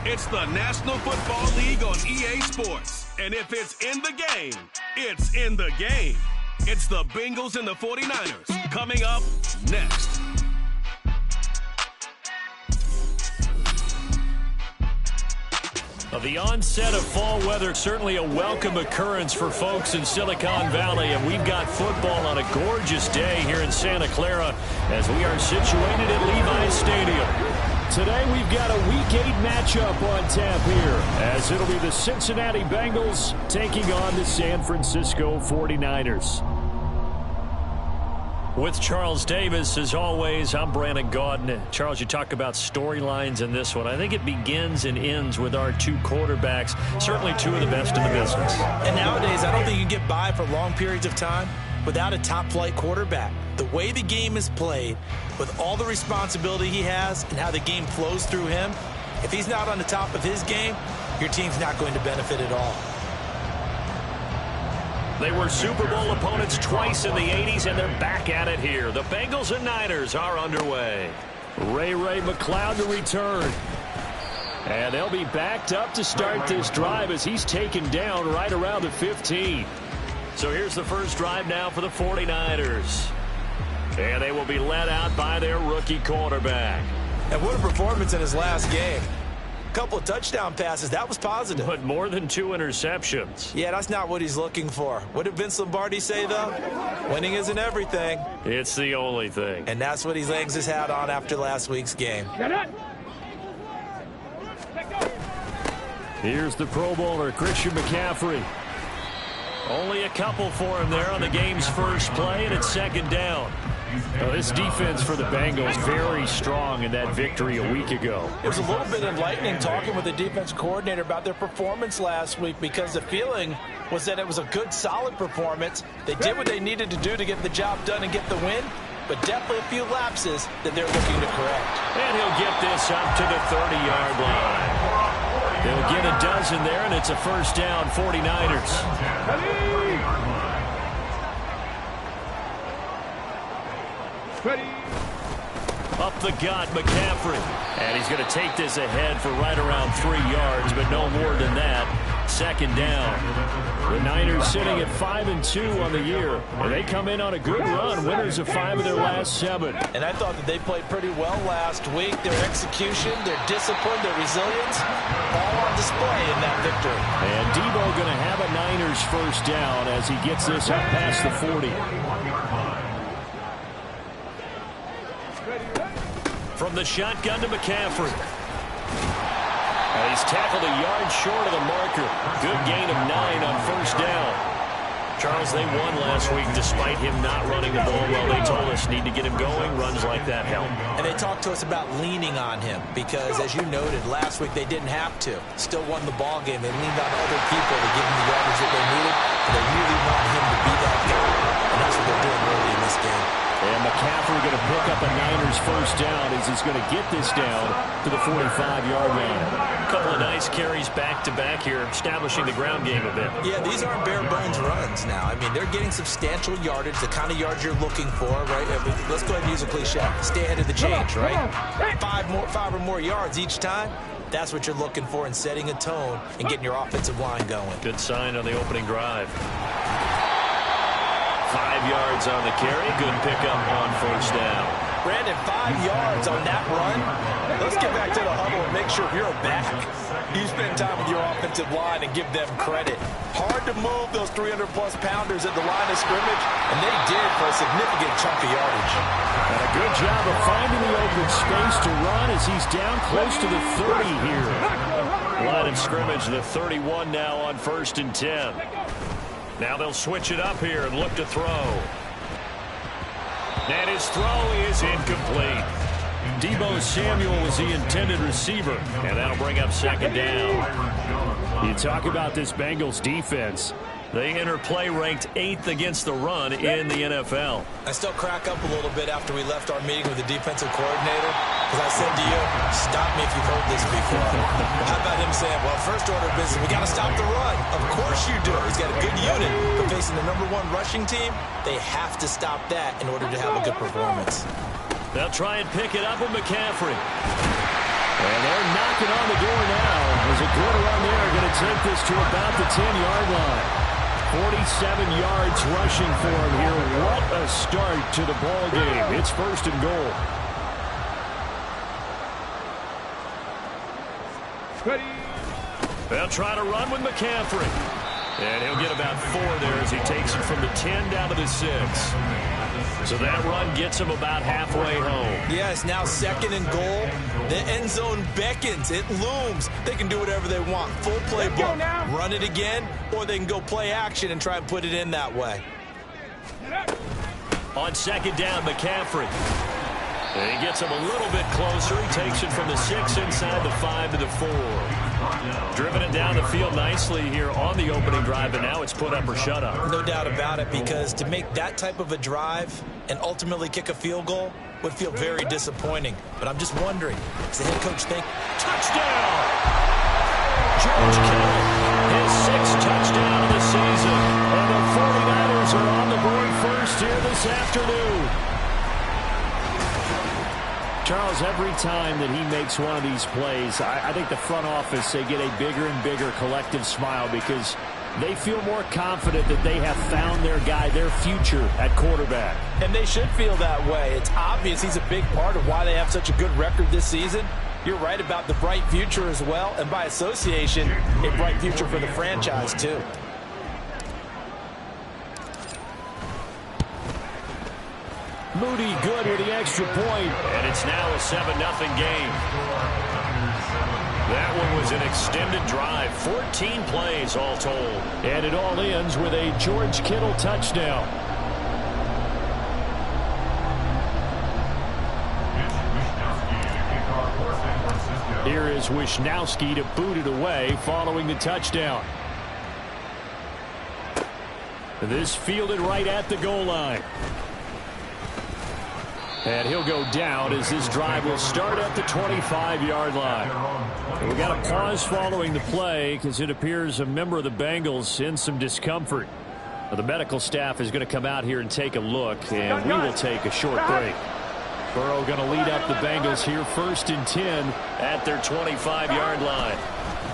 It's the National Football League on EA Sports. And if it's in the game, it's in the game. It's the Bengals and the 49ers coming up next. The onset of fall weather, certainly a welcome occurrence for folks in Silicon Valley, and we've got football on a gorgeous day here in Santa Clara as we are situated at Levi's Stadium. Today we've got a Week 8 matchup on tap here, as it'll be the Cincinnati Bengals taking on the San Francisco 49ers. With Charles Davis, as always, I'm Brandon Gaudin. Charles, you talk about storylines in this one. I think it begins and ends with our two quarterbacks, certainly two of the best in the business. And nowadays, I don't think you can get by for long periods of time without a top-flight quarterback. The way the game is played, with all the responsibility he has and how the game flows through him, if he's not on the top of his game, your team's not going to benefit at all. They were Super Bowl opponents twice in the 80s, and they're back at it here. The Bengals and Niners are underway. Ray McCloud to return. And they'll be backed up to start this drive as he's taken down right around the 15. So here's the first drive now for the 49ers. And they will be led out by their rookie quarterback. And what a performance in his last game. Couple of touchdown passes. That was positive. But more than 2 interceptions. Yeah, that's not what he's looking for. What did Vince Lombardi say, though? Winning isn't everything. It's the only thing. And that's what he hangs his hat on after last week's game. Here's the Pro Bowler, Christian McCaffrey. Only a couple for him there on the game's first play, and it's second down. Well, this defense for the Bengals very strong in that victory a week ago. It was a little bit enlightening talking with the defense coordinator about their performance last week, because the feeling was that it was a good, solid performance. They did what they needed to do to get the job done and get the win, but definitely a few lapses that they're looking to correct. And he'll get this up to the 30-yard line. They'll get a dozen there, and it's a first down, 49ers. Up the gut, McCaffrey. And he's going to take this ahead for right around 3 yards, but no more than that. Second down. The Niners sitting at 5-2 on the year. And they come in on a good run, winners of 5 of their last 7. And I thought that they played pretty well last week. Their execution, their discipline, their resilience, all on display in that victory. And Debo going to have a Niners first down as he gets this up past the 40. From the shotgun to McCaffrey. And he's tackled a yard short of the marker. Good gain of 9 on first down. Charles, they won last week despite him not running the ball well. They told us need to get him going. Runs like that help. And they talked to us about leaning on him because, as you noted, last week they didn't have to. Still won the ball game. They leaned on other people to give him the yardage that they needed. And they really want him to be that guy. And that's what they're doing early in this game. And McCaffrey going to pick up a Niners first down as he's going to get this down to the 45-yard line. A couple of nice carries back-to-back here, establishing the ground game a bit. Yeah, these aren't bare-bones runs now. I mean, they're getting substantial yardage, the kind of yards you're looking for, right? I mean, let's go ahead and use a cliche. Stay ahead of the change, right? 5 or more yards each time. That's what you're looking for in setting a tone and getting your offensive line going. Good sign on the opening drive. 5 yards on the carry. Good pickup on first down. Brandon, 5 yards on that run. Let's get back to the huddle and make sure you're back. You spend time with your offensive line and give them credit. Hard to move those 300-plus pounders at the line of scrimmage, and they did for a significant chunk of yardage. And a good job of finding the open space to run as he's down close to the 30 here. Line of scrimmage, the 31 now on 1st and 10. Now they'll switch it up here and look to throw. And his throw is incomplete. Debo Samuel was the intended receiver, and that'll bring up second down. You talk about this Bengals defense. They enter play ranked 8th against the run in the NFL. I still crack up a little bit after we left our meeting with the defensive coordinator, because I said to you, stop me if you've heard this before. How about him saying, well, first order of business, we got to stop the run. Of course you do. He's got a good unit, but facing the #1 rushing team, they have to stop that in order to have a good performance. They'll try and pick it up with McCaffrey. And they're knocking on the door now as a good run there. Going to take this to about the 10-yard line. 47 yards rushing for him here. What a start to the ball game. It's first and goal. They'll try to run with McCaffrey. And he'll get about 4 there as he takes it from the 10 down to the 6. So that run gets him about halfway home. Yeah, it's now second and goal. The end zone beckons. It looms. They can do whatever they want. Full playbook. Run it again, or they can go play action and try and put it in that way. On second down, McCaffrey. And he gets him a little bit closer. He takes it from the 6 inside the 5 to the 4. Driven it down the field nicely here on the opening drive, and now it's put up or shut up. No doubt about it, because to make that type of a drive and ultimately kick a field goal would feel very disappointing. But I'm just wondering, does the head coach think, touchdown! George Kittle, his 6th touchdown of the season. And the 49ers are on the board first here this afternoon. Charles, every time that he makes one of these plays, I think the front office, they get a bigger and bigger collective smile because they feel more confident that they have found their guy, their future at quarterback. And they should feel that way. It's obvious he's a big part of why they have such a good record this season. You're right about the bright future as well, and by association, a bright future for the franchise too. Moody good with the extra point. And it's now a 7-0 game. That one was an extended drive. 14 plays all told. And it all ends with a George Kittle touchdown. Here is Wishnowsky to boot it away following the touchdown. This fielded right at the goal line. And he'll go down as this drive will start at the 25-yard line. And we got a pause following the play because it appears a member of the Bengals in some discomfort. Now, the medical staff is going to come out here and take a look, and we will take a short break. Burrow going to lead up the Bengals here, 1st and 10 at their 25-yard line.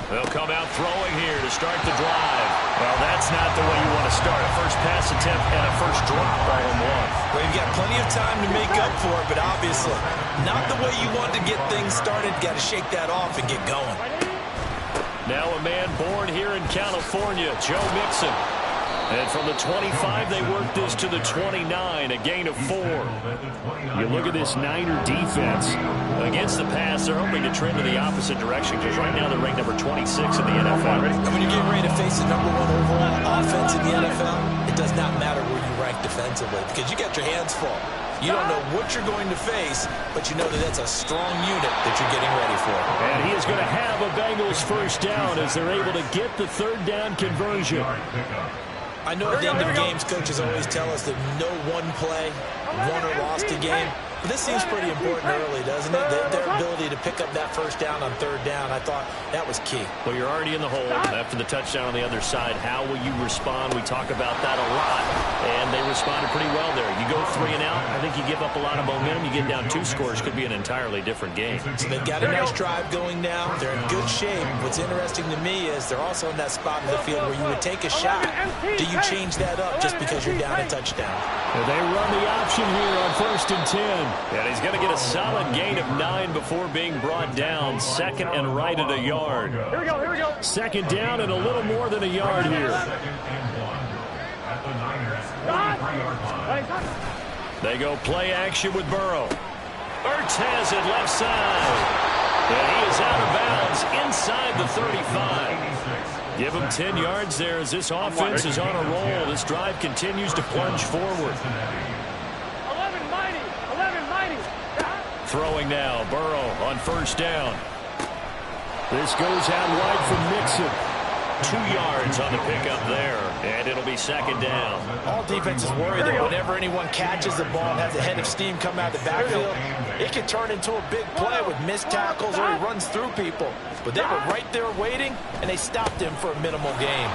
They'll come out throwing here to start the drive. Well, that's not the way you want to start. A first pass attempt and a first drop all in one. Well, you've got plenty of time to make up for it, but obviously not the way you want to get things started. Got to shake that off and get going. Now a man born here in California, Joe Mixon. And from the 25, they work this to the 29, a gain of 4. You look at this Niner defense. Against the pass, they're hoping to trend in the opposite direction because right now they're ranked number 26 in the NFL. And when you get ready to face the number 1 overall offense in the NFL, it does not matter where you rank defensively because you got your hands full. You don't know what you're going to face, but you know that that's a strong unit that you're getting ready for. And he is going to have a Bengals first down as they're able to get the 3rd down conversion. I know at the end of games, coaches always tell us that no one play won or lost a game. But this seems pretty important early, doesn't it? Their ability to pick up that first down on 3rd down, I thought that was key. Well, you're already in the hole after the touchdown on the other side. How will you respond? We talk about that a lot, and they responded pretty well there. You go 3 and out, I think you give up a lot of momentum. You get down 2 scores, could be an entirely different game. So they've got a nice drive going now. They're in good shape. What's interesting to me is they're also in that spot in the field where you would take a shot. Do you change that up just because you're down a touchdown? And they run the option here on 1st and 10. And he's going to get a solid gain of 9 before being brought down. 2nd and right at a yard. Here we go. 2nd down and a little more than a yard here. They go play action with Burrow. Ertz has it left side. And he is out of bounds inside the 35. Give him 10 yards there as this offense is on a roll. This drive continues to plunge forward. 11 mighty. Throwing now, Burrow on 1st down. This goes out wide from Mixon. 2 yards on the pickup there, and it'll be 2nd down. All defenses worry that whenever anyone catches the ball and has a head of steam come out of the backfield, it can turn into a big play with missed tackles or he runs through people. But they were right there waiting, and they stopped him for a minimal gain.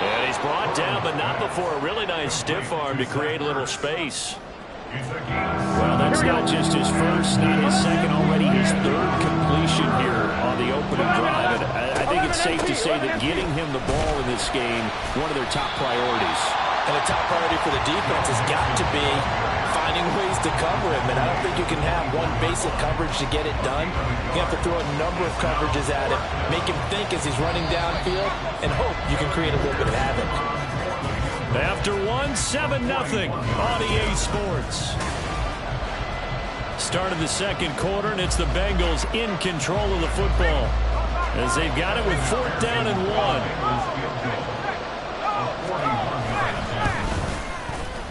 And he's brought down, but not before a really nice stiff arm to create a little space. Well, that's not just his first, not his second, already his third completion here on the opening drive. And I think it's safe to say that getting him the ball in this game, one of their top priorities. And the top priority for the defense has got to be finding ways to cover him. And I don't think you can have one basic coverage to get it done. You have to throw a number of coverages at him, make him think as he's running downfield, and hope you can create a little bit of havoc. After 7-0 on EA Sports. Start of the second quarter, and it's the Bengals in control of the football as they've got it with 4th down and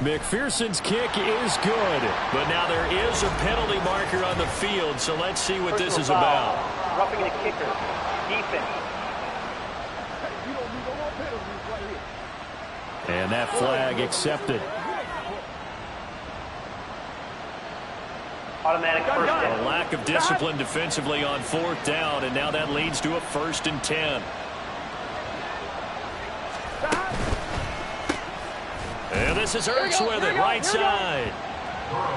1. McPherson's kick is good, but now there is a penalty marker on the field, so let's see what this is about. Roughing the kicker. Defense. And that flag accepted. Automatic first down. A lack of discipline defensively on 4th down, and now that leads to a 1st and 10. And this is Ertz with it, right side.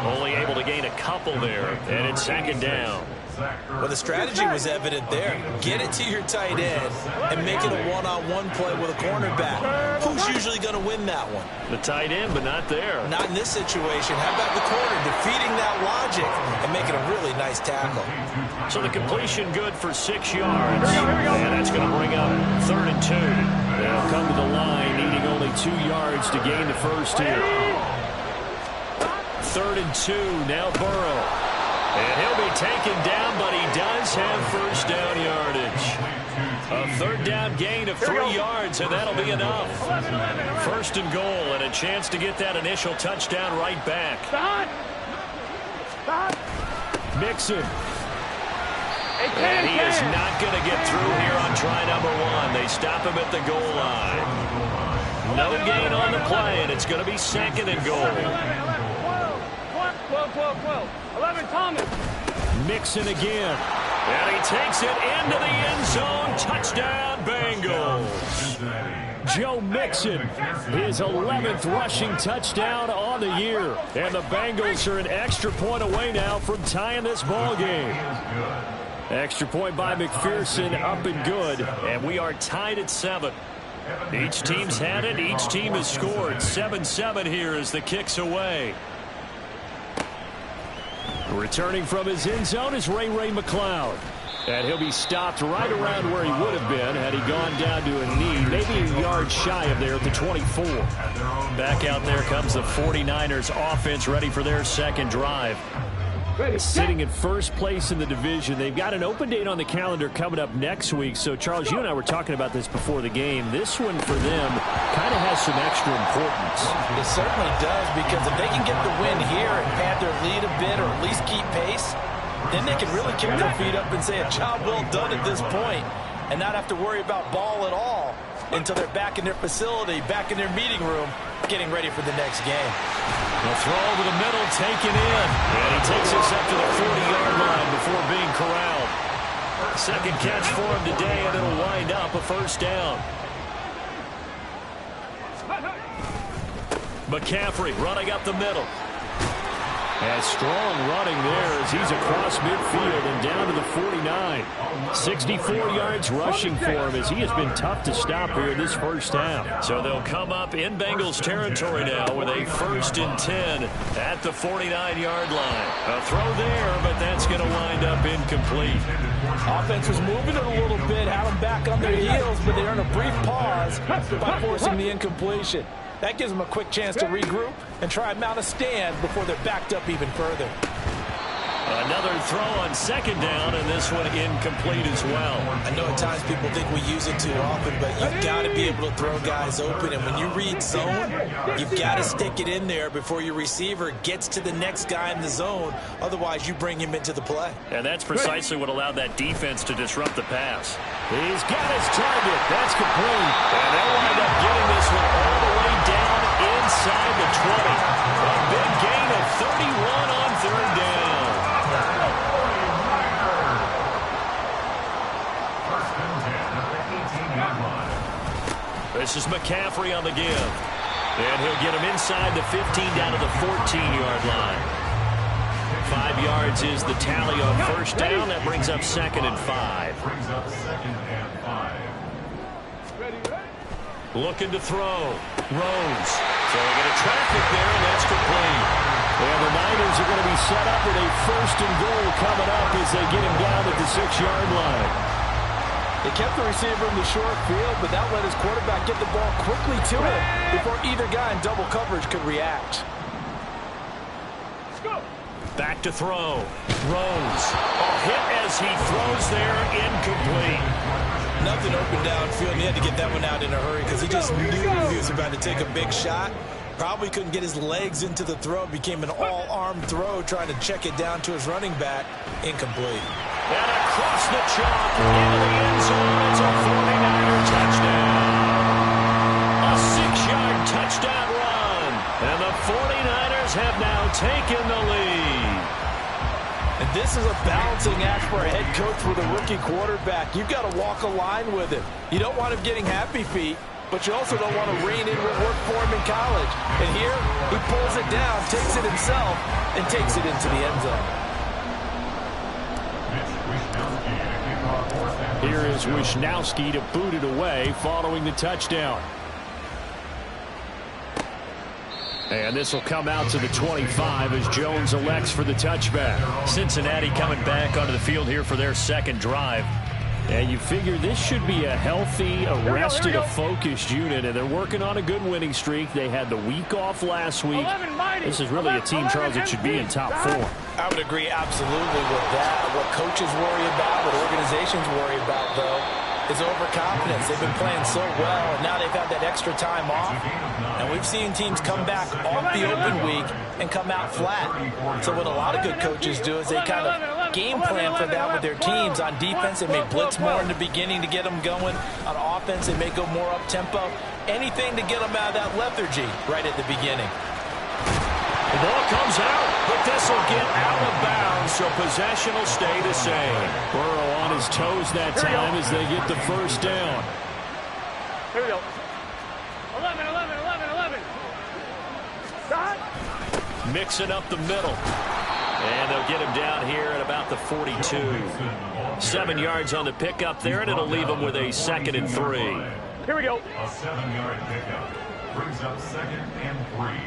Only able to gain a couple there, and it's 2nd down. Well, the strategy was evident there. Get it to your tight end and make it a one-on-one play with a cornerback. Who's usually going to win that one? The tight end, but not there. Not in this situation. How about the corner defeating that logic and making a really nice tackle? So the completion good for 6 yards. And that's going to bring up 3rd and 2. They'll come to the line, needing only 2 yards to gain the first here. 3rd and 2, now Burrow. And he'll be taken down, but he does have 1st down yardage. A 3rd down gain of 3 yards, and that'll be enough. 1st and goal, and a chance to get that initial touchdown right back. Mixon. And he is not going to get through here on try number 1. They stop him at the goal line. No gain on the play, and it's going to be 2nd and goal. 12. 11, Thomas. Mixon again. And he takes it into the end zone. Touchdown, Bengals. Joe Mixon, his 11th rushing touchdown on the year. And the Bengals are an extra point away now from tying this ball game. Extra point by McPherson, up and good. And we are tied at 7. Each team's had it. Each team has scored. 7-7 here as the kick's away. Returning from his end zone is Ray McCloud. And he'll be stopped right around where he would have been had he gone down to a knee, maybe a yard shy of there at the 24. Back out there comes the 49ers offense, ready for their 2nd drive. Sitting in 1st place in the division. They've got an open date on the calendar coming up next week. So, Charles, you and I were talking about this before the game. This one for them kind of has some extra importance. It certainly does, because if they can get the win here and pad their lead a bit or at least keep pace, then they can really kick their feet up and say a job well done at this point and not have to worry about ball at all until they're back in their facility, back in their meeting room, getting ready for the next game. The throw over the middle, taken in. And he takes us up to the 40-yard line before being corralled. 2nd catch for him today, and it'll wind up a 1st down. McCaffrey running up the middle. And strong running there as he's across midfield and down to the 49. 64 yards rushing for him as he has been tough to stop here in this first half. So they'll come up in Bengals territory now with a 1st and 10 at the 49-yard line. A throw there, but that's going to wind up incomplete. Offense was moving it a little bit, had them back on their heels, but they earned a brief pause by forcing the incompletion. That gives them a quick chance to regroup and try and mount a stand before they're backed up even further. Another throw on 2nd down, and this one incomplete as well. I know at times people think we use it too often, but you've got to be able to throw guys open. And when you read zone, you've got to stick it in there before your receiver gets to the next guy in the zone. Otherwise, you bring him into the play. And that's precisely what allowed that defense to disrupt the pass. He's got his target. That's complete. And they'll wind up getting this one all the way down inside the 20. A big gain of 31 on 3rd down. This is McCaffrey on the give. And he'll get him inside the 15 down to the 14-yard line. 5 yards is the tally on first down. That brings up 2nd and 5. Looking to throw. Rose. So they get a traffic there, and that's complete. And the Niners are going to be set up with a 1st and goal coming up as they get him down at the 6-yard line. They kept the receiver in the short field, but that let his quarterback get the ball quickly to him before either guy in double coverage could react. Back to throw. Rose. A hit as he throws there, incomplete. Nothing open downfield. He had to get that one out in a hurry because he just knew he was about to take a big shot. Probably couldn't get his legs into the throw. Became an all-arm throw trying to check it down to his running back. Incomplete. And across the chalk into the end zone. It's a 49er touchdown. A 6-yard touchdown run. And the 49ers have now taken the lead. And this is a balancing act for a head coach with a rookie quarterback. You've got to walk a line with him. You don't want him getting happy feet, but you also don't want to rein in what worked for him in college. And here, he pulls it down, takes it himself, and takes it into the end zone. Here is Wishnowsky to boot it away following the touchdown. And this will come out to the 25 as Jones elects for the touchback. Cincinnati coming back onto the field here for their 2nd drive. And you figure this should be a healthy, rested, focused unit, and they're working on a good winning streak. They had the week off last week. This is really a team, Charles, that should be in top 4. I would agree absolutely with that. What coaches worry about, what organizations worry about, though, is overconfidence. They've been playing so well, and now they've had that extra time off. And we've seen teams come back off the open week and come out flat. So what a lot of good coaches do is they kind of game plan for that with their teams. On defense, they may blitz more in the beginning to get them going. On offense, they may go more up-tempo. Anything to get them out of that lethargy right at the beginning. The ball comes out, but this will get out of bounds, so possession will stay the same. Burrow on his toes that time as they get the 1st down. Here we go. 11, 11, 11, 11. Stop. Mixing up the middle. And they'll get him down here at about the 42. 7 yards on the pickup there, and it'll leave him with a 2nd and 3. Here we go. A 7-yard pickup brings up 2nd and 3.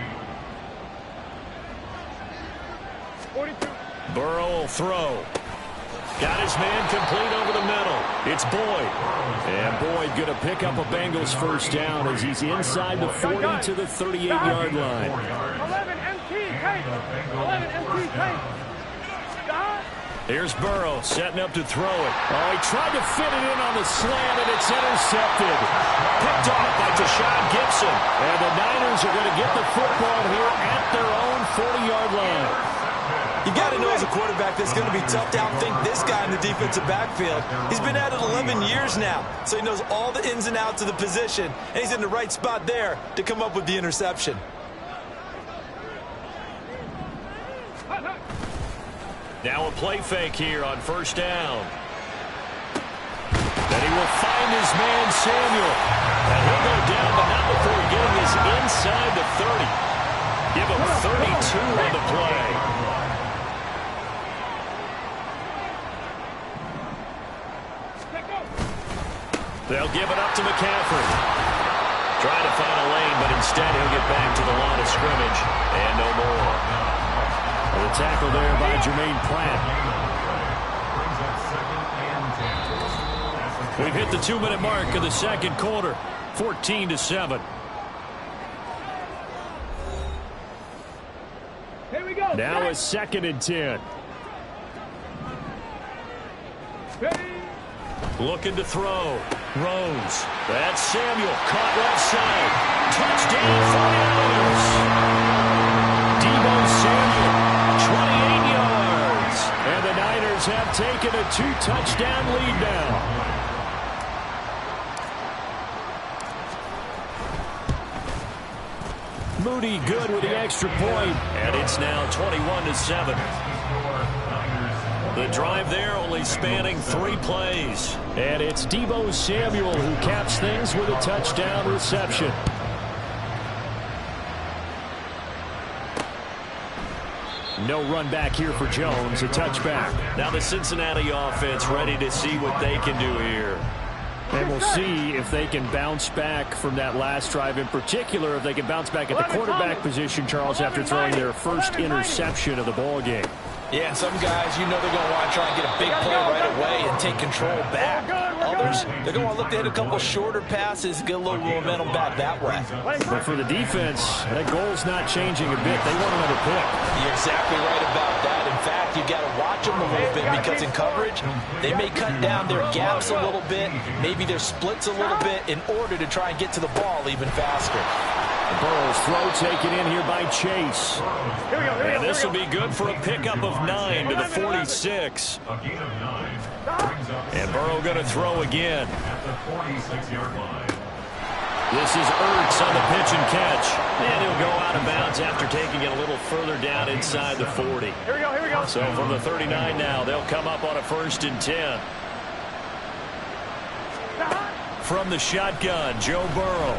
42. Burrow will throw. Got his man complete over the middle. It's Boyd. And Boyd going to pick up a Bengals 1st down as he's inside the 40 to the 38-yard line. 11 MT, take. 11 MT, take. Here's Burrow setting up to throw it. Oh, he tried to fit it in on the slant, and it's intercepted. Picked off by Tashawn Gibson. And the Niners are going to get the football here at their own 40-yard line. You got to know as a quarterback that's going to be tough to outthink this guy in the defensive backfield. He's been at it 11 years now, so he knows all the ins and outs of the position, and he's in the right spot there to come up with the interception. Now a play fake here on 1st down. Then he will find his man Samuel. And he'll go down, but not before getting his inside the 30. Give him 32 on the play. They'll give it up to McCaffrey. Trying to find a lane, but instead he'll get back to the line of scrimmage. And no more. The tackle there by Jermaine Pratt. We've hit the 2-minute mark of the 2nd quarter. 14-7. Here we go. Now a 2nd and 10. Looking to throw. Rose. That's Samuel. Caught left side. Touchdown 49ers. Deebo Samuel. 28 yards. And the Niners have taken a 2-touchdown lead now. Moody good with the extra point. And it's now 21-7. The drive there only spanning 3 plays. And it's Deebo Samuel who caps things with a touchdown reception. No run back here for Jones, a touchback. Now the Cincinnati offense ready to see what they can do here. And we'll see if they can bounce back from that last drive, in particular if they can bounce back at the quarterback position, Charles, after throwing their first interception of the ball game. Yeah, and some guys, you know they're going to want to try and get a big play right away and take control back. Others, they're going to look to hit a couple shorter passes, get a little momentum back that way. But for the defense, that goal's not changing a bit. They want another pick. You're exactly right about that. In fact, you've got to watch them a little bit because in coverage, they may cut down their gaps a little bit, maybe their splits a little bit in order to try and get to the ball even faster. Burrow's throw taken in here by Chase. And this will be good for a pickup of 9 to the 46. And Burrow going to throw again. At the 46-yard line. This is Ertz on the pitch and catch. And he'll go out of bounds after taking it a little further down inside the 40. Here we go. So from the 39 now, they'll come up on a 1st and 10. From the shotgun, Joe Burrow.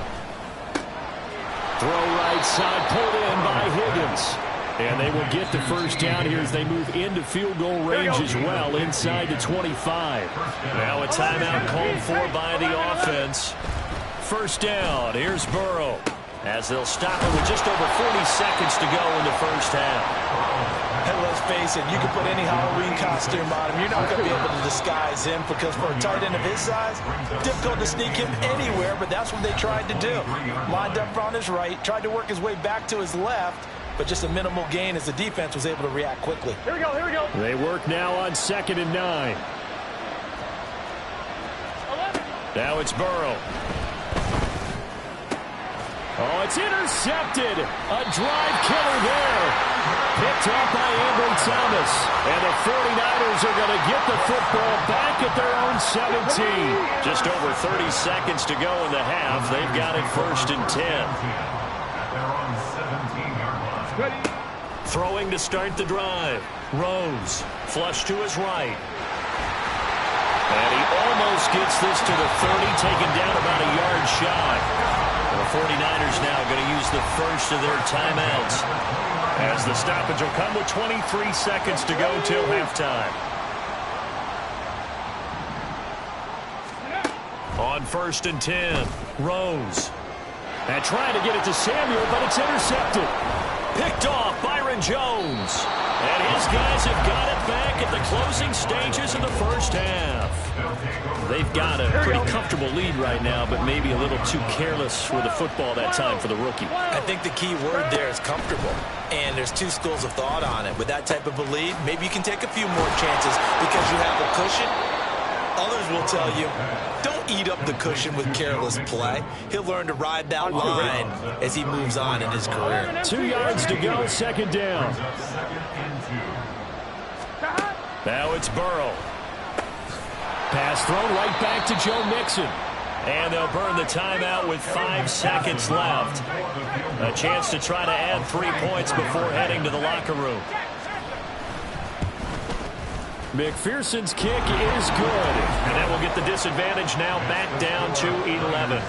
Throw right side, pulled in by Higgins. And they will get the first down here as they move into field goal range as well, inside the 25. Now a timeout called for by the offense. First down, here's Burrow. As they'll stop it with just over 40 seconds to go in the first half. And let's face it, you can put any Halloween costume on him. You're not going to be able to disguise him because for a tight end of his size, difficult to sneak him anywhere, but that's what they tried to do. Lined up on his right, tried to work his way back to his left, but just a minimal gain as the defense was able to react quickly. Here we go. They work now on 2nd and 9. Now it's Burrow. Oh, it's intercepted. A drive killer there. Picked up by Ambry Thomas. And the 49ers are going to get the football back at their own 17. Just over 30 seconds to go in the half. They've got it 1st and 10. They're on 17-yard line. Throwing to start the drive. Rose. Flush to his right. And he almost gets this to the 30, taken down about a yard shy. The 49ers now going to use the first of their timeouts as the stoppage will come with 23 seconds to go till halftime. On 1st and 10, Rose. And trying to get it to Samuel, but it's intercepted. Picked off Byron Jones. And his guys have got it back at the closing stages of the first half. They've got a pretty comfortable lead right now, but maybe a little too careless with the football that time for the rookie. I think the key word there is comfortable. And there's two schools of thought on it. With that type of a lead, maybe you can take a few more chances because you have a cushion. Others will tell you, don't eat up the cushion with careless play. He'll learn to ride that line as he moves on in his career. 2 yards to go, 2nd down. Now it's Burrow. Pass thrown right back to Joe Mixon. And they'll burn the timeout with 5 seconds left. A chance to try to add 3 points before heading to the locker room. McPherson's kick is good. And that will get the disadvantage now back down to 11.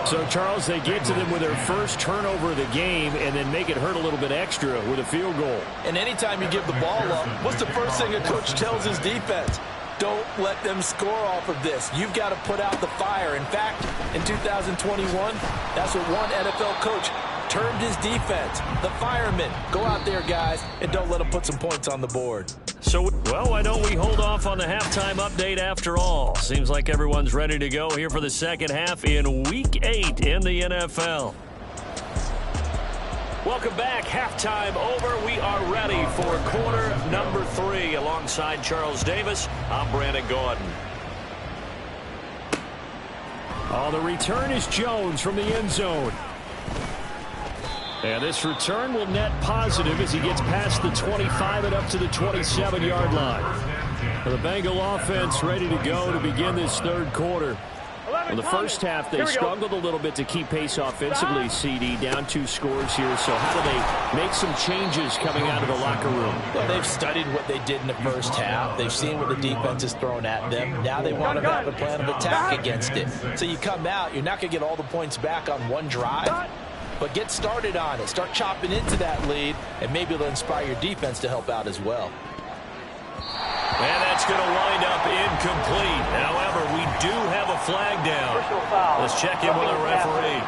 So, Charles, they get to them with their first turnover of the game and then make it hurt a little bit extra with a field goal. And anytime you give the ball up, what's the first thing a coach tells his defense? Don't let them score off of this. You've got to put out the fire. In fact, in 2021, that's what one NFL coach termed his defense. The firemen. Go out there, guys, and don't let them put some points on the board. So, well, why don't we hold off on the halftime update after all? Seems like everyone's ready to go here for the second half in Week 8 in the NFL. Welcome back. Halftime over. We are ready for quarter number 3. Alongside Charles Davis, I'm Brandon Gaudin. Oh, the return is Jones from the end zone. And this return will net positive as he gets past the 25 and up to the 27-yard line. The Bengal offense ready to go to begin this third quarter. In the first half, they struggled a little bit to keep pace offensively, CD, down 2 scores here. So how do they make some changes coming out of the locker room? Well, they've studied what they did in the first half. They've seen what the defense has thrown at them. Now they want to have a plan of attack against it. So you come out, you're not going to get all the points back on one drive. but get started on it. Start chopping into that lead, and maybe it'll inspire your defense to help out as well. And that's going to wind up incomplete. However, we do have a flag down. Let's check in with our referee.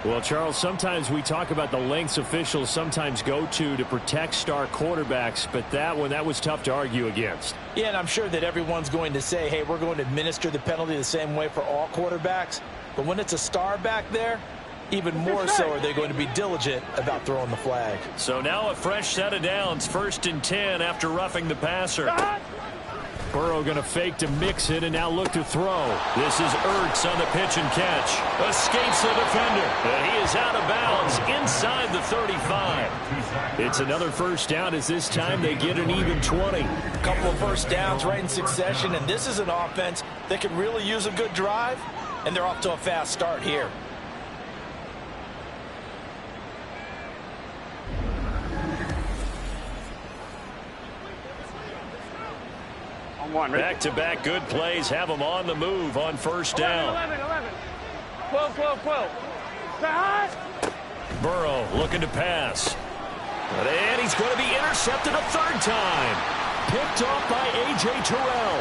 Well, Charles, sometimes we talk about the lengths officials sometimes go to protect star quarterbacks, but that one, that was tough to argue against. Yeah, and I'm sure that everyone's going to say, hey, we're going to administer the penalty the same way for all quarterbacks. But when it's a star back there, even more so are they going to be diligent about throwing the flag. So now a fresh set of downs, 1st and 10 after roughing the passer. Burrow going to fake to mix it and now look to throw. This is Ertz on the pitch and catch. Escapes the defender. And he is out of bounds inside the 35. It's another first down as this time they get an even 20. A couple of first downs right in succession, and this is an offense that could really use a good drive, and they're off to a fast start here. Back-to-back good plays have them on the move on first down. 11. 12. Burrow looking to pass. And he's going to be intercepted a third time. Picked off by A.J. Terrell.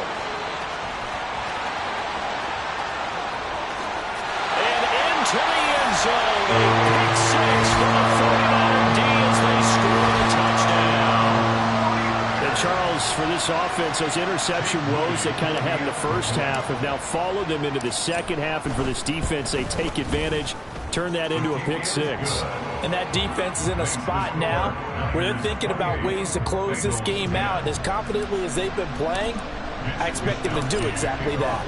And into the end zone. A big 6 for the 49er D as they score the touchdown. Charles, for this offense, those interception woes they kind of had in the first half have now followed them into the second half, and for this defense, they take advantage, turn that into a pick 6. And that defense is in a spot now where they're thinking about ways to close this game out. And as confidently as they've been playing, I expect them to do exactly that.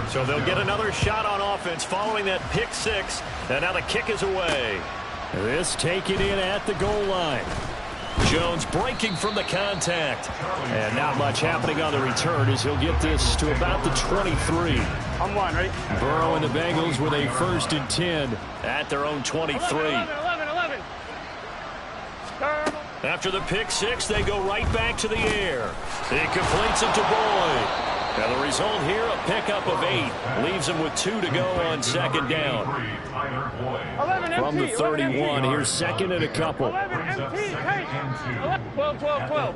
So they'll get another shot on offense following that pick 6, and now the kick is away. This taken in at the goal line. Jones breaking from the contact. And not much happening on the return as he'll get this to about the 23. I'm one, ready? Burrow and the Bengals with a 1st and 10 at their own 23. 11. After the pick 6, they go right back to the air. He completes it to Boyd. And the result here, a pickup of 8. Leaves him with 2 to go on second down. From the 31, here's second and a couple. 11 MT, take. 12.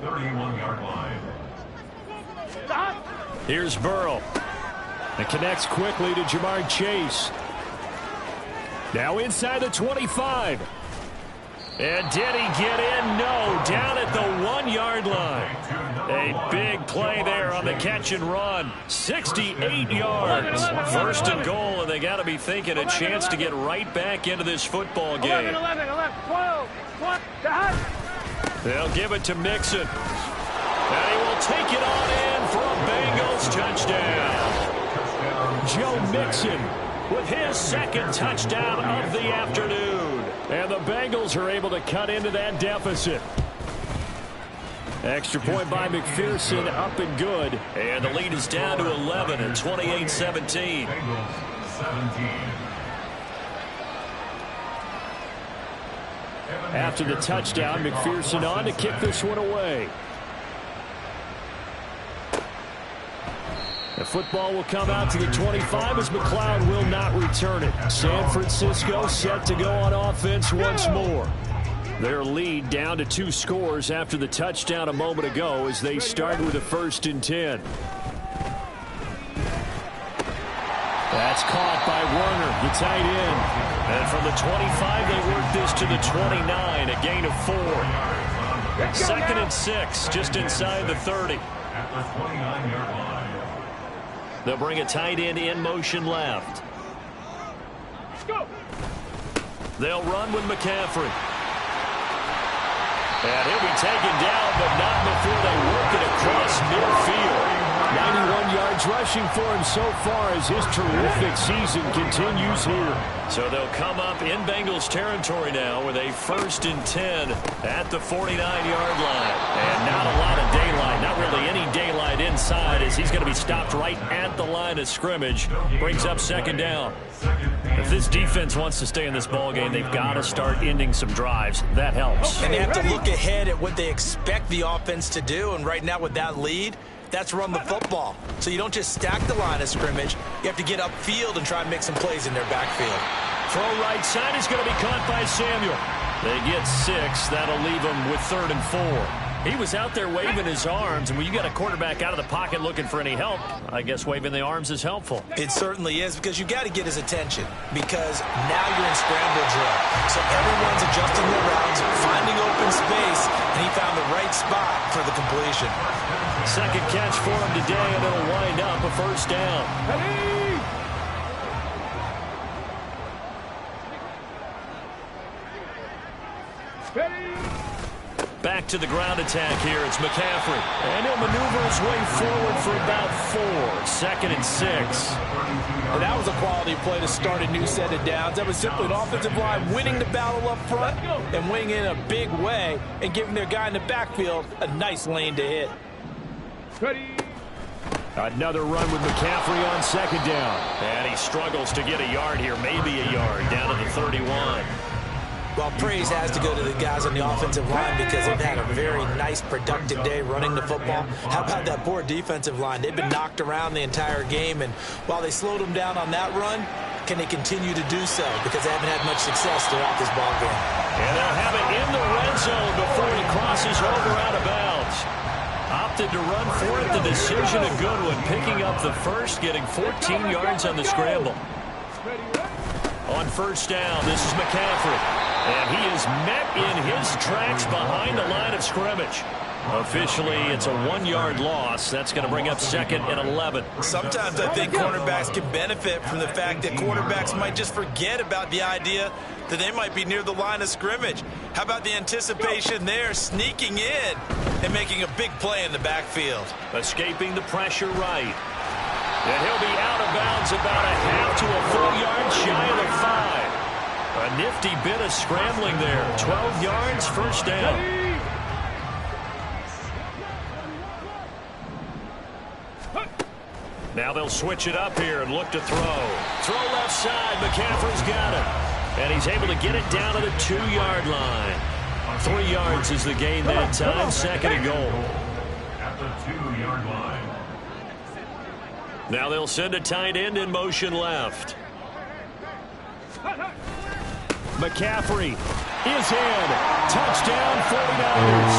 31-yard line. Stop. Here's Burrow. And connects quickly to Jamar Chase. Now inside the 25. And did he get in? No, down at the 1-yard line. A big play there on the catch and run. 68 yards. 1st and goal, and they got to be thinking a chance to get right back into this football game. 11. 12. They'll give it to Mixon. And he will take it on in for a Bengals touchdown. Joe Mixon with his 2nd touchdown of the afternoon. And the Bengals are able to cut into that deficit. Extra point by McPherson, up and good. And the lead is down to 11 at 28-17. After the touchdown, McPherson on to kick this one away. The football will come out to the 25 as McLeod will not return it. San Francisco set to go on offense once more. Their lead down to 2 scores after the touchdown a moment ago as they start with a 1st and 10. That's caught by Werner, the tight end. And from the 25, they work this to the 29, a gain of 4. 2nd and 6, just inside the 30. At the 29-yard line. They'll bring a tight end in motion left. Let's go. They'll run with McCaffrey. And he'll be taken down, but not before they work it across midfield. 91 yards rushing for him so far as his terrific season continues here. So they'll come up in Bengals territory now with a 1st and 10 at the 49-yard line. And not a lot of daylight, not really any daylight inside as he's going to be stopped right at the line of scrimmage. Brings up 2nd down. If this defense wants to stay in this ballgame, they've got to start ending some drives. That helps. And they have to look ahead at what they expect the offense to do. And right now with that lead, That's run the football. So you don't just stack the line of scrimmage. You have to get upfield and try and make some plays in their backfield. Throw right side is going to be caught by Samuel. They get 6. That'll leave them with 3rd and 4. He was out there waving his arms, and when you got a quarterback out of the pocket looking for any help, I guess waving the arms is helpful. It certainly is, because you got to get his attention, because now you're in scramble drill. So everyone's adjusting their routes, finding open space, and he found the right spot for the completion. Second catch for him today, and it'll wind up a 1st down. Back to the ground attack here. It's McCaffrey. And he'll maneuver his way forward for about 4. 2nd and 6. And that was a quality play to start a new set of downs. That was simply an offensive line winning the battle up front and winning in a big way and giving their guy in the backfield a nice lane to hit. Another run with McCaffrey on 2nd down. And he struggles to get a yard here, maybe a yard, down to the 31. Well, praise has to go to the guys on the offensive line because they've had a very nice, productive day running the football. How about that poor defensive line? They've been knocked around the entire game, and while they slowed them down on that run, can they continue to do so? Because they haven't had much success throughout this ball game. And they'll have it in the red zone before he crosses over out of bounds. Opted to run for it. The decision a good one, picking up the first, getting 14 yards on the scramble. On 1st down, this is McCaffrey. And he is met in his tracks behind the line of scrimmage. Officially, it's a 1-yard loss. That's going to bring up 2nd and 11. Sometimes I think cornerbacks can benefit from the fact that quarterbacks might just forget about the idea that they might be near the line of scrimmage. How about the anticipation there, sneaking in and making a big play in the backfield? Escaping the pressure right. And he'll be out of bounds about a half to a full yard shy of the 5. A nifty bit of scrambling there. 12 yards, 1st down. Now they'll switch it up here and look to throw. Throw left side. McCaffrey's got it. And he's able to get it down to the 2-yard line. 3 yards is the gain that time. 2nd and goal. At the 2-yard line. Now they'll send a tight end in motion left. McCaffrey is in. Touchdown, 49ers.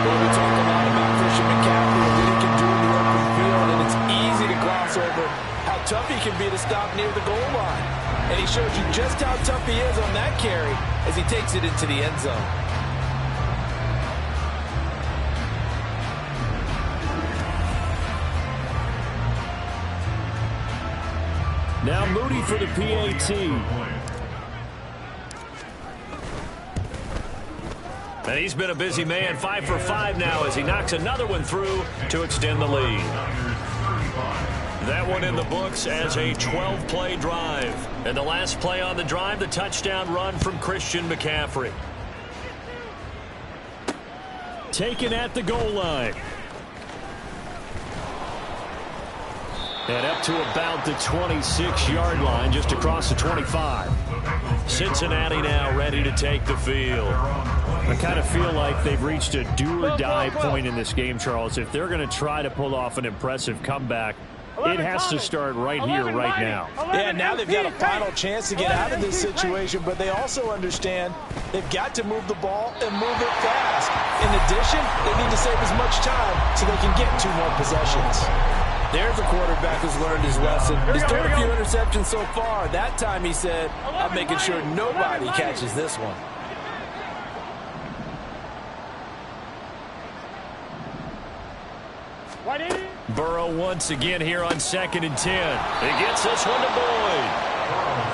Well, we talk a lot about Christian McCaffrey and what he can do in the open field, and it's easy to gloss over how tough he can be to stop near the goal line. And he shows you just how tough he is on that carry as he takes it into the end zone. Now Moody for the PAT. And he's been a busy man, 5 for 5 now as he knocks another one through to extend the lead. That one in the books as a 12-play drive. And the last play on the drive, the touchdown run from Christian McCaffrey. Taken at the goal line. And up to about the 26-yard line, just across the 25. Cincinnati now ready to take the field. I kind of feel like they've reached a do-or-die point in this game, Charles. If they're going to try to pull off an impressive comeback, it has to start right here, right now. Yeah, now they've got a final chance to get out of this situation, but they also understand they've got to move the ball and move it fast. In addition, they need to save as much time so they can get 2 more possessions. There's a quarterback who's learned his lesson. He's thrown a few interceptions so far. That time he said, I'm making sure nobody catches this one. Burrow once again here on 2nd and 10. He gets this one to Boyd.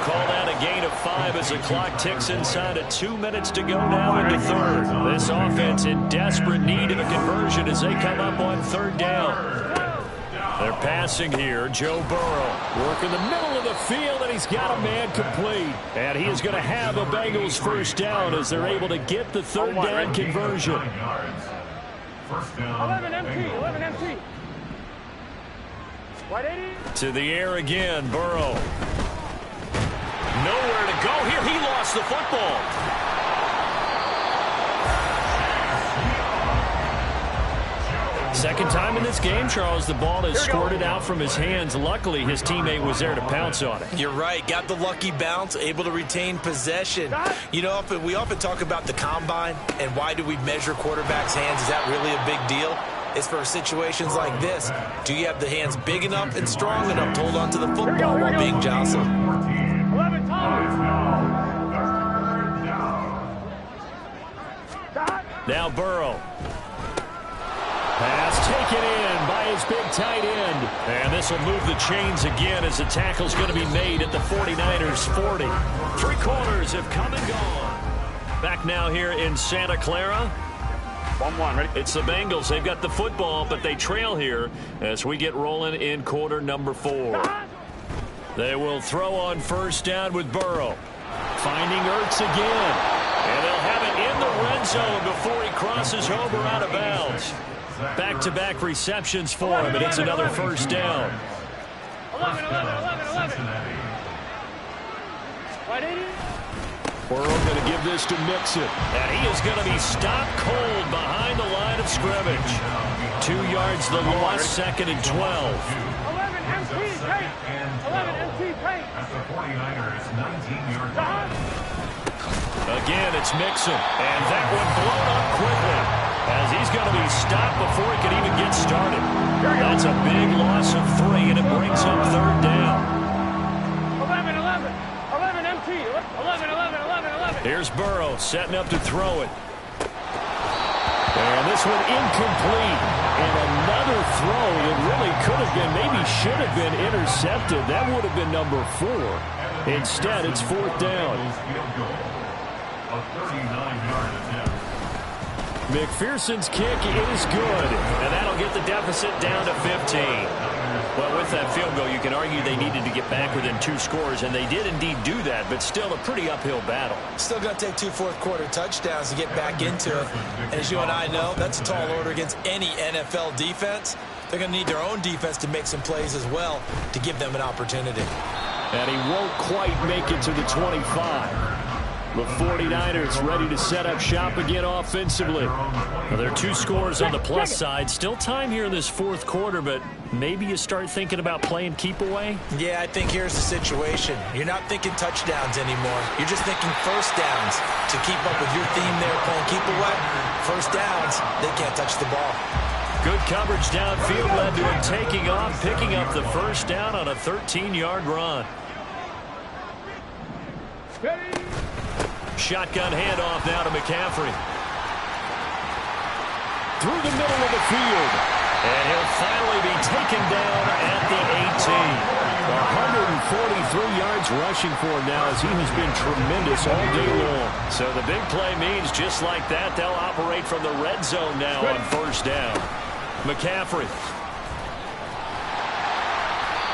Called out a gain of 5 as the clock ticks inside of 2 minutes to go now in the 3rd. This offense in desperate need of a conversion as they come up on 3rd down. They're passing here. Joe Burrow working the middle of the field, and he's got a man complete. And he is going to have a Bengals 1st down as they're able to get the 3rd down conversion. 11 MT. To the air again, Burrow. Nowhere to go here. He lost the football. Second time in this game, Charles, the ball has squirted out from his hands. Luckily, his teammate was there to pounce on it. You're right. Got the lucky bounce, able to retain possession. You know, we often talk about the combine and why do we measure quarterbacks' hands. Is that really a big deal? It's for situations like this. Do you have the hands big enough and strong enough to hold on to the football while being jostled? 11 Now Burrow. Pass taken in by his big tight end. And this will move the chains again as the tackle's going to be made at the 49ers 40. 3 quarters have come and gone. Back now here in Santa Clara. 1-1, ready? It's the Bengals. They've got the football, but they trail here as we get rolling in quarter number 4. They will throw on first down with Burrow. Finding Ertz again. And they'll have it in the red zone before he crosses over out of bounds. Back-to-back receptions for him, and it's another first down. 11. Right, 80. Burrow going to give this to Mixon. And he is going to be stopped cold behind the line of scrimmage. 2 yards the loss, second and 12. 11 MT tape. 11 MT tape. That's the 49ers 19-yard line. Again, it's Mixon. And that one blown up quickly as he's going to be stopped before he can even get started. That's a big loss of 3, and it brings up third down. 11 MT. 11. Here's Burrow setting up to throw it. And this one incomplete. And another throw that really could have been, maybe should have been intercepted. That would have been number 4. Instead, it's fourth down. A 39-yard attempt. McPherson's kick is good, and that'll get the deficit down to 15. Well, with that field goal, you can argue they needed to get back within 2 scores, and they did indeed do that, but still a pretty uphill battle. Still going to take 2 fourth-quarter touchdowns to get back into it. And as you and I know, that's a tall order against any NFL defense. They're going to need their own defense to make some plays as well to give them an opportunity. And he won't quite make it to the 25. The 49ers ready to set up shop again offensively. Well, there are 2 scores on the plus side. Still time here in this fourth quarter, but maybe you start thinking about playing keep away? Yeah, I think here's the situation. You're not thinking touchdowns anymore. You're just thinking first downs. To keep up with your theme there, playing keep away, first downs, they can't touch the ball. Good coverage downfield led to him taking off, picking up the first down on a 13-yard run. Shotgun handoff now to McCaffrey. Through the middle of the field. And he'll finally be taken down at the 18. 143 yards rushing for him now as he has been tremendous all day long. So the big play means just like that, they'll operate from the red zone now on first down. McCaffrey.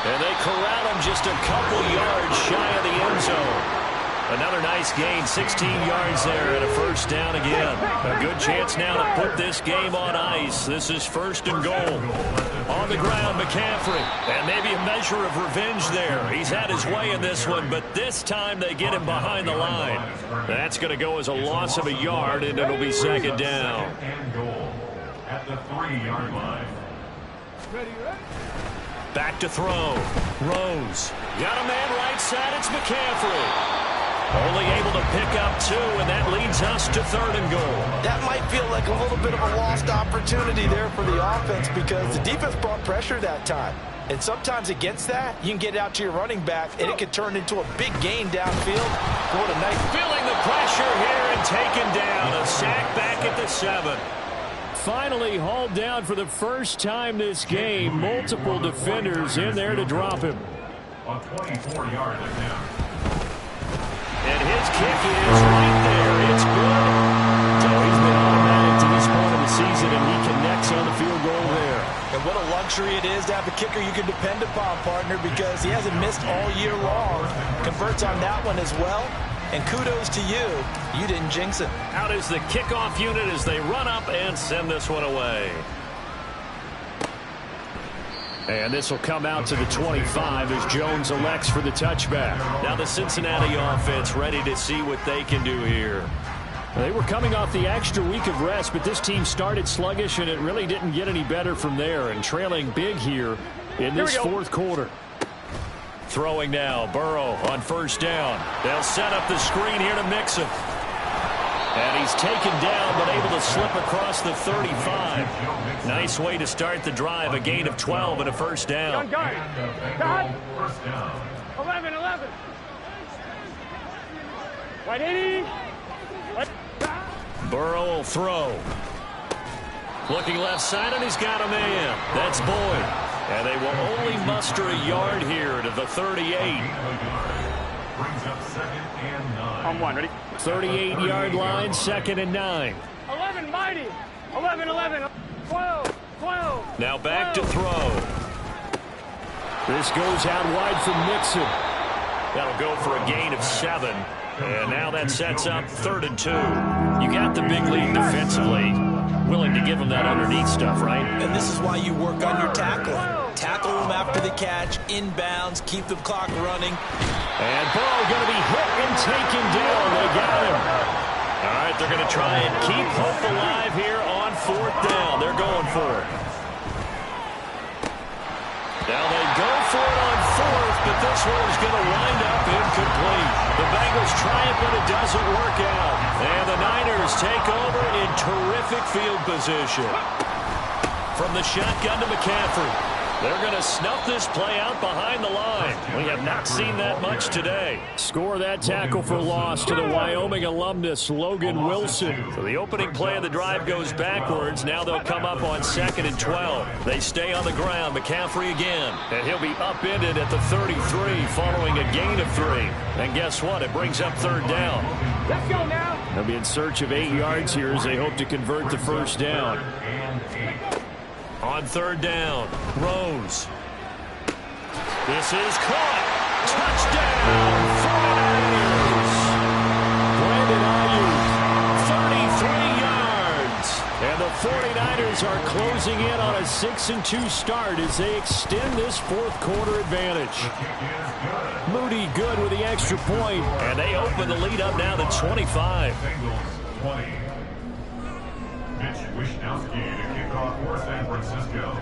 And they corral him just a couple yards shy of the end zone. Another nice gain, 16 yards there and a first down again. A good chance now to put this game on ice. This is first and goal. On the ground, McCaffrey. And maybe a measure of revenge there. He's had his way in this one, but this time they get him behind the line. That's going to go as a loss of a yard, and it'll be second down. And goal at the 3-yard line. Back to throw. Rose. Got a man right side. It's McCaffrey. Only able to pick up 2, and that leads us to third and goal. That might feel like a little bit of a lost opportunity there for the offense because the defense brought pressure that time. And sometimes against that, you can get out to your running back, and it could turn into a big gain downfield. What a nice... Feeling the pressure here and taken down. A sack back at the 7. Finally hauled down for the first time this game. Multiple defenders in there to drop him. A 24-yard attempt. And his kick is right there. It's good. So he's been automatic to this point of the season, and he connects on the field goal there. And what a luxury it is to have a kicker you can depend upon, partner, because he hasn't missed all year long. Converts on that one as well. And kudos to you. You didn't jinx it. Out is the kickoff unit as they run up and send this one away. And this will come out to the 25 as Jones elects for the touchback. Now the Cincinnati offense ready to see what they can do here. They were coming off the extra week of rest, but this team started sluggish, and it really didn't get any better from there, and trailing big here in this fourth quarter. Throwing now, Burrow on first down. They'll set up the screen here to Mixon. And he's taken down, but able to slip across the 35. Nice way to start the drive, a gain of 12 and a first down. God. 11. White 80. Burrow will throw. Looking left side, and he's got a man. That's Boyd. And they will only muster a yard here to the 38. Brings up 2nd and 9. On 1, ready? 38-yard line, 2nd and 9. 11, mighty. 11. 12. Now back to throw. This goes out wide from Mixon. That'll go for a gain of 7. And now that sets up 3rd and 2. You got the big lead defensively. Willing to give them that underneath stuff, right? And this is why you work on your tackling. Tackle them after the catch, inbounds, keep the clock running. And Burrow going to be hit and taken down. They got him. All right, they're going to try and keep hope alive here on 4th down. They're going for it. Now they go for it on 4th, but this one is going to wind up incomplete. The Bengals try it, but it doesn't work out. And the Niners take over in terrific field position. From the shotgun to McCaffrey. They're going to snuff this play out behind the line. We have not seen that much today. Score that tackle for loss to the Wyoming alumnus, Logan Wilson. So the opening play of the drive goes backwards. Now they'll come up on 2nd and 12. They stay on the ground. McCaffrey again. And he'll be upended at the 33 following a gain of 3. And guess what? It brings up 3rd down. Let's go now. They'll be in search of 8 yards here as they hope to convert the first down. On 3rd down, Rose. This is caught. Touchdown, 49ers. Brandon Ayuk, 33 yards. And the 49ers are closing in on a 6-2 start as they extend this fourth quarter advantage. Moody good with the extra point, and they open the lead up now to 25. Bengals 20. Mitch Wishnowsky to kick off for San Francisco.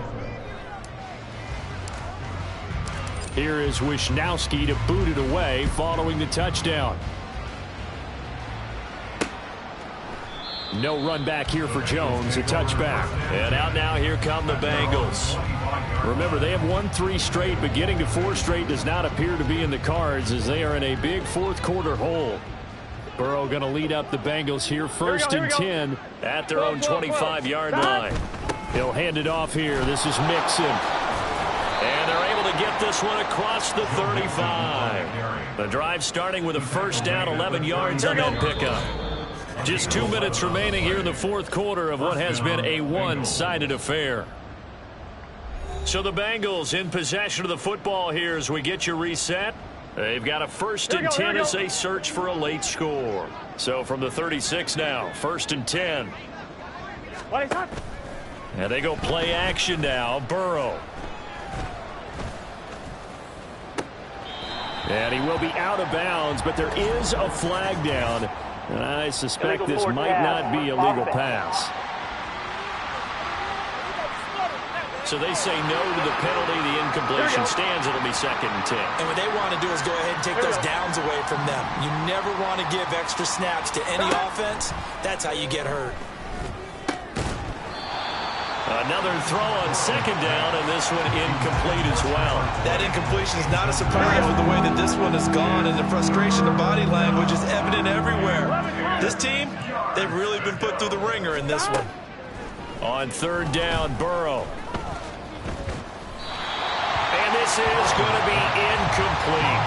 Here is Wishnowsky to boot it away following the touchdown. No run back here for Jones, a touchback. And out now, here come the Bengals. Remember, they have won 3 straight, but getting to 4 straight does not appear to be in the cards as they are in a big fourth quarter hole. Burrow going to lead up the Bengals here, 1st and 10 at their own 25-yard line. He'll hand it off here. This is Mixon. And they're able to get this one across the 35. The drive starting with a first down, 11 yards on that pickup. Just 2 minutes remaining here in the fourth quarter of what has been a one-sided affair. So the Bengals in possession of the football here as we get you reset. They've got a 1st and 10 as they search for a late score. So from the 36 now, 1st and 10. And they go play action now. Burrow. And he will be out of bounds, but there is a flag down. And I suspect this might not be a legal pass. So they say no to the penalty. The incompletion stands. It'll be 2nd and 10. And what they want to do is go ahead and take those downs away from them. You never want to give extra snaps to any offense. That's how you get hurt. Another throw on 2nd down, and this one incomplete as well. That incompletion is not a surprise with the way that this one has gone, and the frustration of body language is evident everywhere. This team, they've really been put through the ringer in this one. On 3rd down, Burrow. And this is going to be incomplete.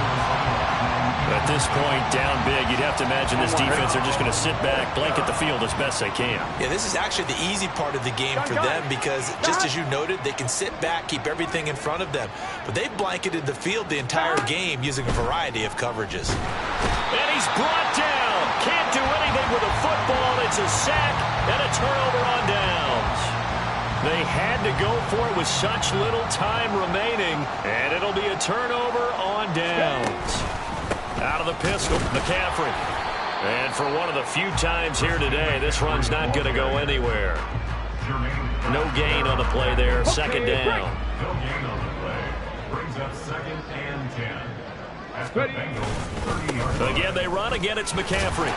At this point, down big, you'd have to imagine this defense are just going to sit back, blanket the field as best they can. Yeah, this is actually the easy part of the game for them because, just as you noted, they can sit back, keep everything in front of them. But they've blanketed the field the entire game using a variety of coverages. And he's brought down. Can't do anything with a football. It's a sack and a turnover on downs. They had to go for it with such little time remaining, and it'll be a turnover on downs. Out of the pistol, McCaffrey. And for one of the few times here today, this run's not going to go anywhere. No gain on the play there. Second down. No gain on the play. Brings up 2nd and 10. At the Bengals 30-yard line. Again, they run. Again, it's McCaffrey.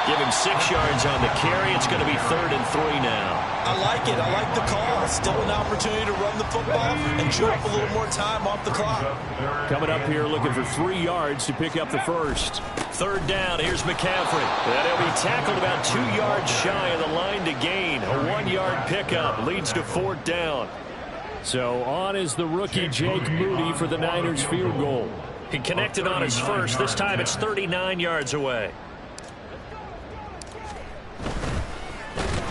Give him 6 yards on the carry. It's going to be 3rd and 3 now. I like it. I like the call. Still an opportunity to run the football and chew up a little more time off the clock. Coming up here looking for 3 yards to pick up the first. 3rd down. Here's McCaffrey. And he'll be tackled about 2 yards shy of the line to gain. A 1-yard pickup leads to 4th down. So on is the rookie Jake Moody for the Niners field goal. He connected on his first. This time it's 39 yards away.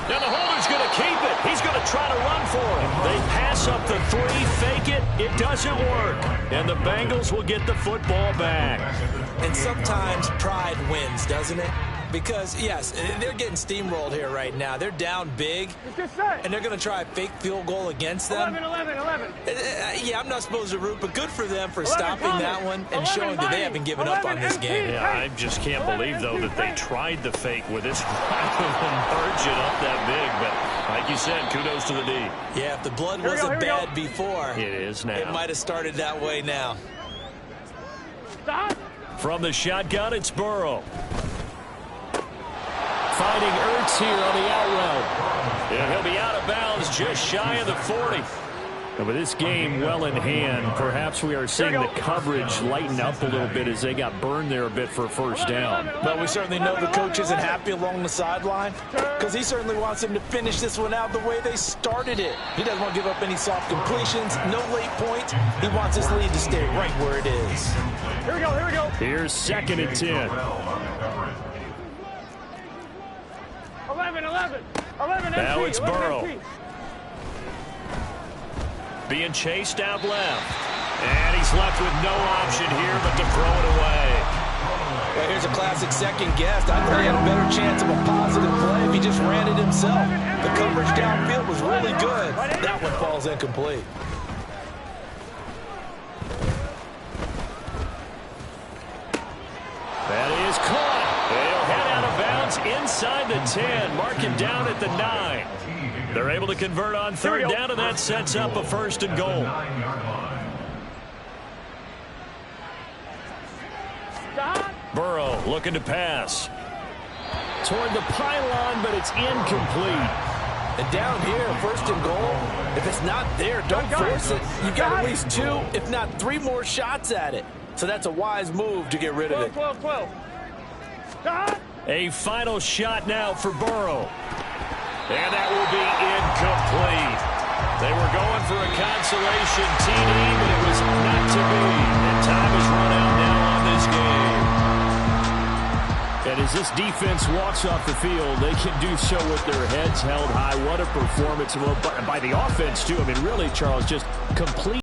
Now the holder's going to keep it. He's going to try to run for it. They pass up the 3, fake it. It doesn't work. And the Bengals will get the football back. And sometimes pride wins, doesn't it? Because, yes, they're getting steamrolled here right now. They're down big, and they're going to try a fake field goal against them. 11. Yeah, I'm not supposed to root, but good for them for stopping that one and showing that they haven't given up on this game. Yeah, I just can't believe, though, that they tried the fake with this rather than merge it up that big. But like you said, kudos to the D. Yeah, if the blood wasn't bad before, it is now. It might have started that way now. From the shotgun, it's Burrow. Finding Ertz here on the out route. And he'll be out of bounds just shy of the 40. And with this game well in hand, perhaps we are seeing the coverage lighten up a little bit as they got burned there a bit for a first down. But we certainly know the coach isn't happy along the sideline because he certainly wants them to finish this one out the way they started it. He doesn't want to give up any soft completions, no late points. He wants his lead to stay right where it is. Here we go. Here's 2nd and 10. 11. Now it's Burrow. Being chased out left. And he's left with no option here but to throw it away. Well, here's a classic second guess. I thought he had a better chance of a positive play if he just ran it himself. The coverage downfield was really good. That one falls incomplete. That is caught. They'll head out of bounds inside the 10. Mark him down at the 9. They're able to convert on 3rd down, and that sets up a 1st and goal. Burrow looking to pass. Toward the pylon, but it's incomplete. And down here, 1st and goal, if it's not there, don't force it. You've got at least 2, if not 3 more shots at it. So that's a wise move to get rid of it. 12. A final shot now for Burrow. And that will be incomplete. They were going for a consolation TD, but it was not to be. And time is run out now on this game. And as this defense walks off the field, they can do so with their heads held high. What a performance by the offense, too. I mean, really, Charles, just complete.